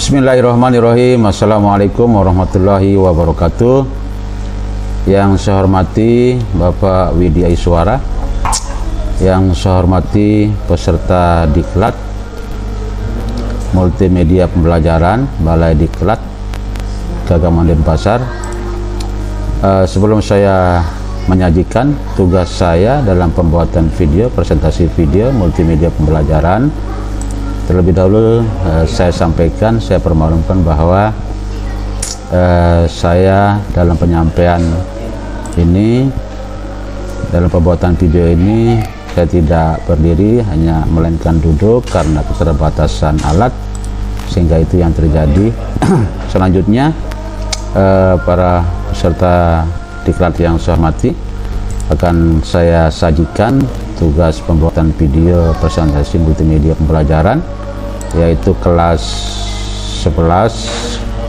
Bismillahirrahmanirrahim. Assalamualaikum warahmatullahi wabarakatuh. Yang saya hormati Bapak Widya Iswara, yang saya hormati peserta Diklat Multimedia Pembelajaran Balai Diklat Gagaman Denpasar. Sebelum saya menyajikan tugas saya dalam pembuatan video, presentasi video multimedia pembelajaran, terlebih dahulu saya sampaikan, saya permaklumkan bahwa saya dalam penyampaian ini, dalam pembuatan video ini, saya tidak berdiri, hanya melainkan duduk karena keterbatasan alat, sehingga itu yang terjadi. Selanjutnya para peserta Diklat yang saya hormati, akan saya sajikan tugas pembuatan video presentasi multimedia pembelajaran, yaitu kelas 11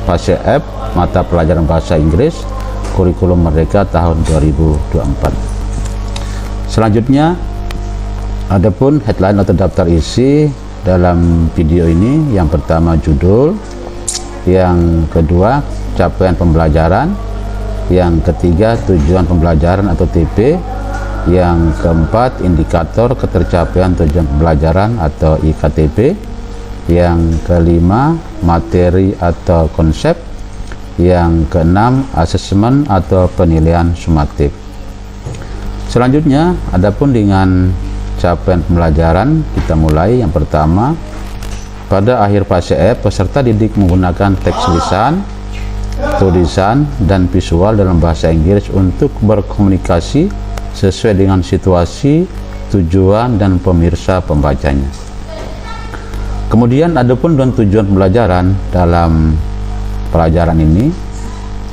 fase F mata pelajaran bahasa Inggris kurikulum Merdeka tahun 2024. Selanjutnya, adapun headline atau daftar isi dalam video ini, yang pertama judul, yang kedua capaian pembelajaran, yang ketiga tujuan pembelajaran atau TP, yang keempat indikator ketercapaian tujuan pembelajaran atau IKTP, yang kelima materi atau konsep, yang keenam asesmen atau penilaian sumatif. Selanjutnya, adapun dengan capaian pembelajaran, kita mulai. Yang pertama, pada akhir fase F peserta didik menggunakan teks lisan, tulisan, dan visual dalam bahasa Inggris untuk berkomunikasi sesuai dengan situasi, tujuan, dan pemirsa pembacanya. Kemudian adapun dan tujuan pembelajaran dalam pelajaran ini,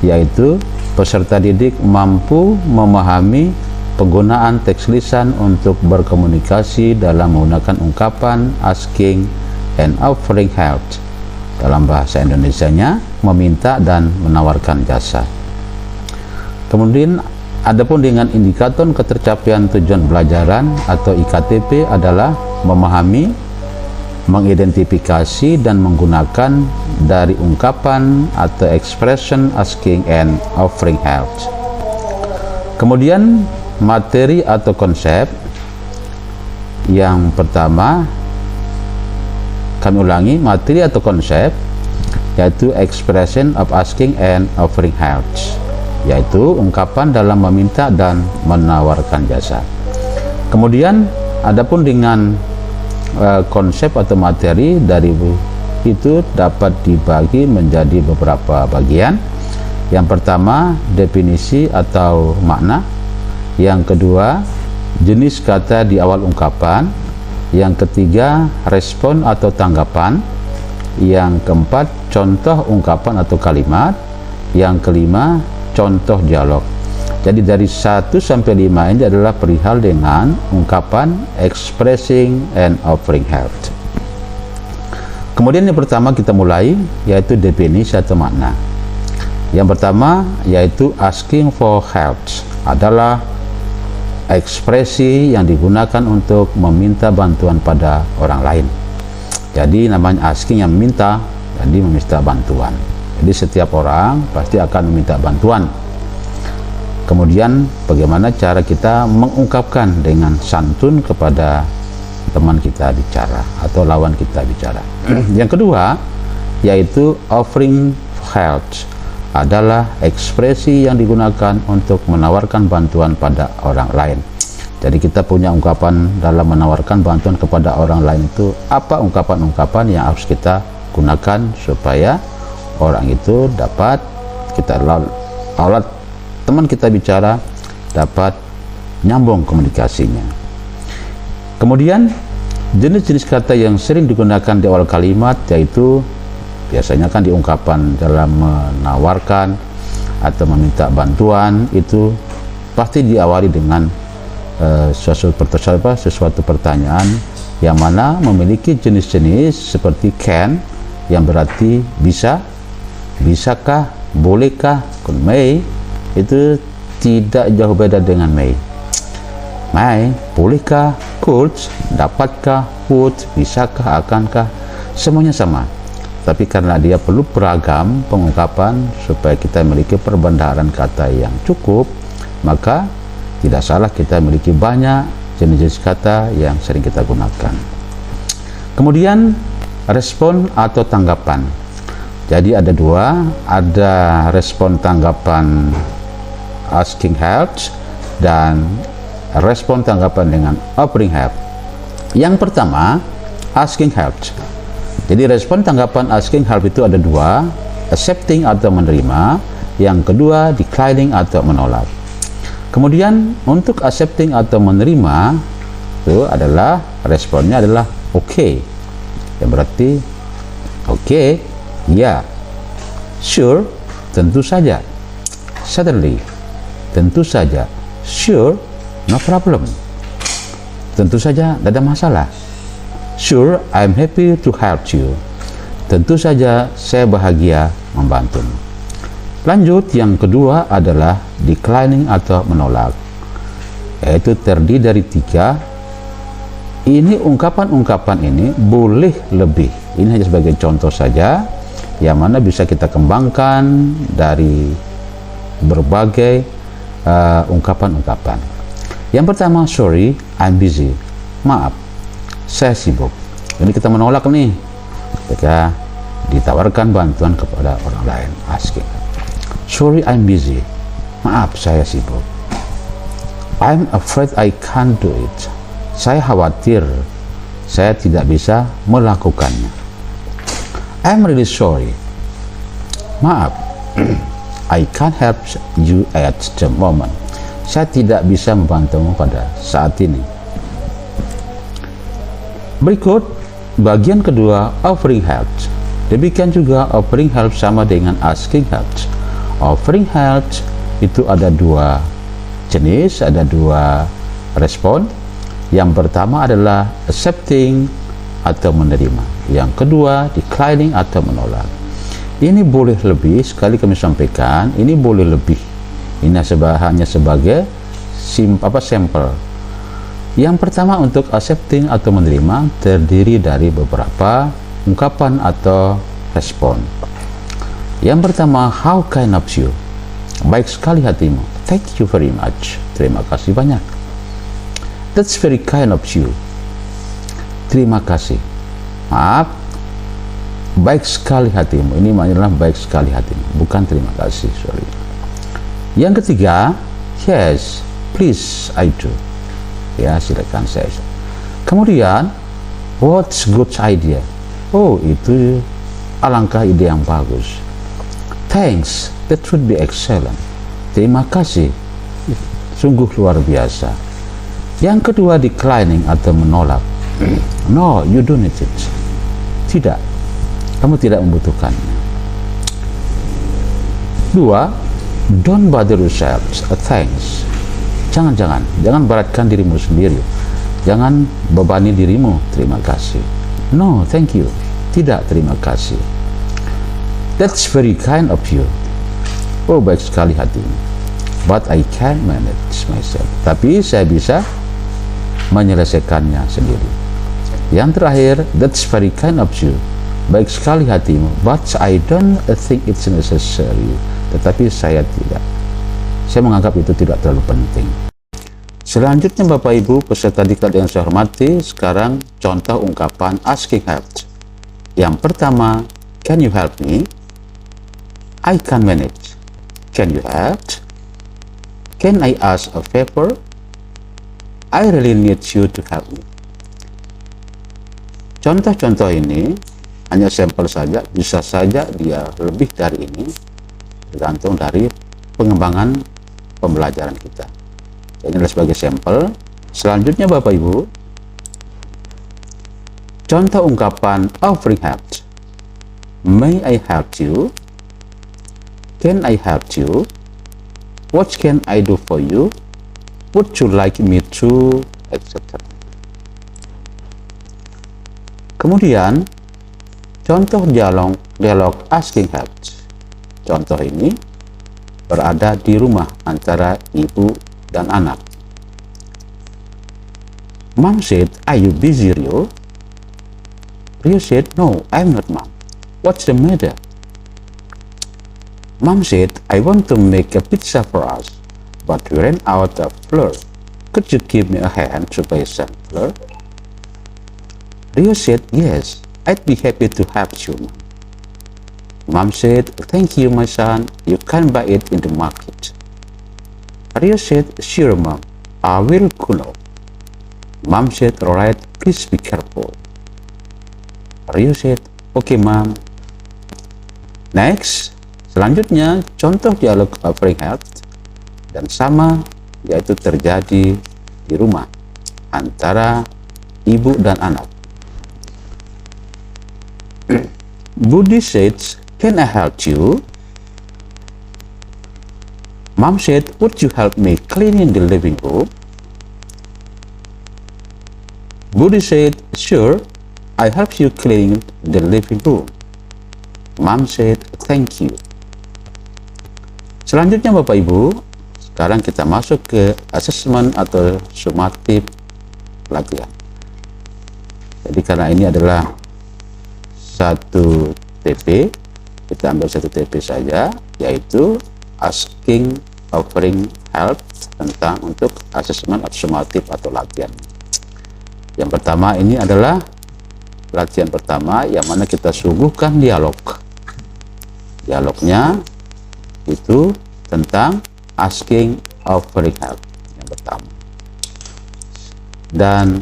yaitu peserta didik mampu memahami penggunaan teks lisan untuk berkomunikasi dalam menggunakan ungkapan asking and offering help. Dalam bahasa Indonesianya, meminta dan menawarkan jasa. Kemudian adapun dengan indikator ketercapaian tujuan pembelajaran atau IKTP adalah memahami, mengidentifikasi, dan menggunakan dari ungkapan atau expression asking and offering help. Kemudian materi atau konsep, yang pertama, kami ulangi, materi atau konsep, yaitu expression of asking and offering help, yaitu ungkapan dalam meminta dan menawarkan jasa. Kemudian adapun dengan konsep atau materi dari itu dapat dibagi menjadi beberapa bagian. Yang pertama, definisi atau makna. Yang kedua, jenis kata di awal ungkapan. Yang ketiga, respon atau tanggapan. Yang keempat, contoh ungkapan atau kalimat. Yang kelima, contoh dialog. Jadi dari 1 sampai 5 ini adalah perihal dengan ungkapan expressing and offering help. Kemudian yang pertama kita mulai, yaitu definisi atau makna. Yang pertama yaitu asking for help adalah ekspresi yang digunakan untuk meminta bantuan pada orang lain. Jadi namanya asking, yang meminta, jadi meminta bantuan. Jadi setiap orang pasti akan meminta bantuan. Kemudian bagaimana cara kita mengungkapkan dengan santun kepada teman kita bicara atau lawan kita bicara. Yang kedua yaitu offering help adalah ekspresi yang digunakan untuk menawarkan bantuan pada orang lain. Jadi kita punya ungkapan dalam menawarkan bantuan kepada orang lain itu, apa ungkapan-ungkapan yang harus kita gunakan supaya orang itu dapat kita alat teman kita bicara dapat nyambung komunikasinya. Kemudian jenis-jenis kata yang sering digunakan di awal kalimat, yaitu biasanya kan di ungkapan dalam menawarkan atau meminta bantuan, itu pasti diawali dengan sesuatu pertanyaan yang mana memiliki jenis-jenis seperti can, yang berarti bisa, bisakah, bolehkah. May itu tidak jauh beda dengan may. May, bolehkah, could, dapatkah, would, bisakah, akankah, semuanya sama. tapi karena dia perlu beragam pengungkapan supaya kita memiliki perbendaharaan kata yang cukup, maka tidak salah kita memiliki banyak jenis-jenis kata yang sering kita gunakan. Kemudian respon atau tanggapan. Jadi ada dua, ada respon tanggapan asking help dan respon tanggapan dengan offering help. Yang pertama, asking help. Jadi respon tanggapan asking help itu ada dua, accepting atau menerima, yang kedua declining atau menolak. Kemudian untuk accepting atau menerima itu adalah responnya adalah okay, yang berarti okay, ya, sure, tentu saja, certainly, tentu saja, sure, no problem, tentu saja tidak ada masalah, sure, I'm happy to help you, tentu saja saya bahagia membantumu. Lanjut, yang kedua adalah declining atau menolak, yaitu terdiri dari tiga. Ini ungkapan-ungkapan ini boleh lebih, ini hanya sebagai contoh saja yang mana bisa kita kembangkan dari berbagai ungkapan-ungkapan. Yang pertama, sorry, I'm busy, maaf, saya sibuk. Ini kita menolak nih ketika ditawarkan bantuan kepada orang lain, asking. Sorry, I'm busy, maaf, saya sibuk. I'm afraid I can't do it, saya khawatir saya tidak bisa melakukannya. I'm really sorry, maaf, I can't help you at the moment, saya tidak bisa membantumu pada saat ini. Berikut bagian kedua, offering help. Demikian juga offering help sama dengan asking help. Offering help itu ada dua jenis, ada dua respon. Yang pertama adalah accepting atau menerima, yang kedua declining atau menolak. Ini boleh lebih, sekali kami sampaikan, ini boleh lebih, ini hanya sebagai sampel. Yang pertama untuk accepting atau menerima terdiri dari beberapa ungkapan atau respon. Yang pertama, how can I help you, baik sekali hatimu, thank you very much, terima kasih banyak. That's very kind of you, terima kasih, maaf, baik sekali hatimu. Ini adalah baik sekali hatimu, bukan terima kasih, sorry. Yang ketiga, yes, please, I do, ya silakan saya. Kemudian, what's good idea, oh itu alangkah ide yang bagus. Thanks, that would be excellent, terima kasih, sungguh luar biasa. Yang kedua, declining atau menolak. No, you don't need it, tidak, kamu tidak membutuhkannya. Dua, don't bother yourself, thanks, jangan beratkan dirimu sendiri, jangan bebani dirimu, terima kasih. No, thank you, tidak, terima kasih. That's very kind of you, oh baik sekali hatimu, but I can't manage myself, tapi saya bisa menyelesaikannya sendiri. Yang terakhir, that's very kind of you, baik sekali hatimu, but I don't think it's necessary, tetapi saya menganggap itu tidak terlalu penting. Selanjutnya Bapak Ibu peserta diklat yang saya hormati, sekarang contoh ungkapan asking help. Yang pertama, can you help me, I can manage, can you help, can I ask a favor, I really need you to help me. Contoh-contoh ini hanya sampel saja, bisa saja dia lebih dari ini, tergantung dari pengembangan pembelajaran kita. Ini adalah sebagai sampel. Selanjutnya Bapak Ibu, contoh ungkapan offering help. May I help you? Can I help you? What can I do for you? Would you like me to, etc. Kemudian contoh dialog asking help. Contoh ini berada di rumah antara ibu dan anak. Mom said, are you busy, Rio? Rio said, no, I'm not, Mom. What's the matter? Mom said, I want to make a pizza for us, but we ran out of flour. Could you give me a hand to buy some flour? Rio said, yes, I'd be happy to help you, Mom. Mom said, thank you, my son. You can buy it in the market. Rio said, sure, Mom. I will go. Mom said, all right, please be careful. Rio said, okay, Mom. Next, selanjutnya contoh dialog offering help dan sama, yaitu terjadi di rumah antara ibu dan anak. Budi said, can I help you? Mom said, would you help me cleaning the living room? Budi said, sure, I help you clean the living room. Mom said, thank you. Selanjutnya Bapak Ibu, sekarang kita masuk ke assessment atau summative latihan. Jadi karena ini adalah satu TP, kita ambil satu TP saja, yaitu asking offering help tentang untuk assessment atau summative atau latihan. Yang pertama ini adalah latihan pertama yang mana kita suguhkan dialog. Dialognya itu tentang asking offering help yang pertama. Dan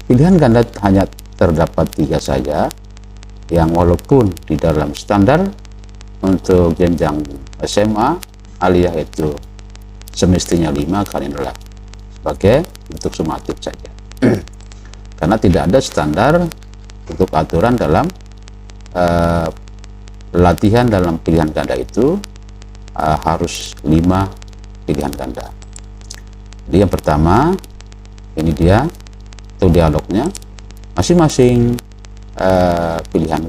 pilihan ganda hanya terdapat 3 saja, yang walaupun di dalam standar untuk jenjang SMA aliyah itu semestinya 5, kali ini adalah sebagai untuk sumatif saja. Karena tidak ada standar untuk aturan dalam latihan dalam pilihan ganda itu harus 5 pilihan ganda. Jadi yang pertama ini dia itu dialognya, masing-masing pilihan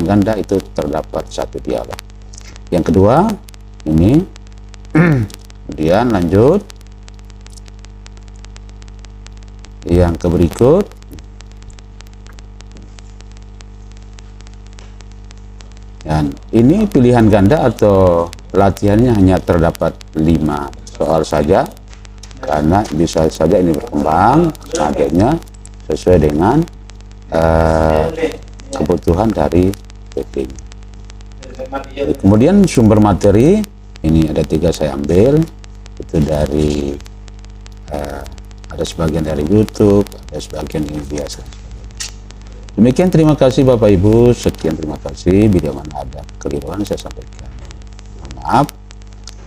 ganda itu terdapat satu dialog. Yang kedua ini kemudian lanjut yang ke berikut. Dan ini pilihan ganda atau latihannya hanya terdapat 5 soal saja, karena bisa saja ini berkembang adanya sesuai dengan kebutuhan dari PP. Kemudian sumber materi ini ada 3 saya ambil, itu dari ada sebagian dari YouTube, ada sebagian ini biasa. Demikian, terima kasih Bapak Ibu, sekian terima kasih. Bila mana ada keliruan saya sampaikan, maaf.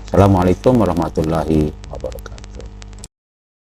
Assalamualaikum warahmatullahi wabarakatuh.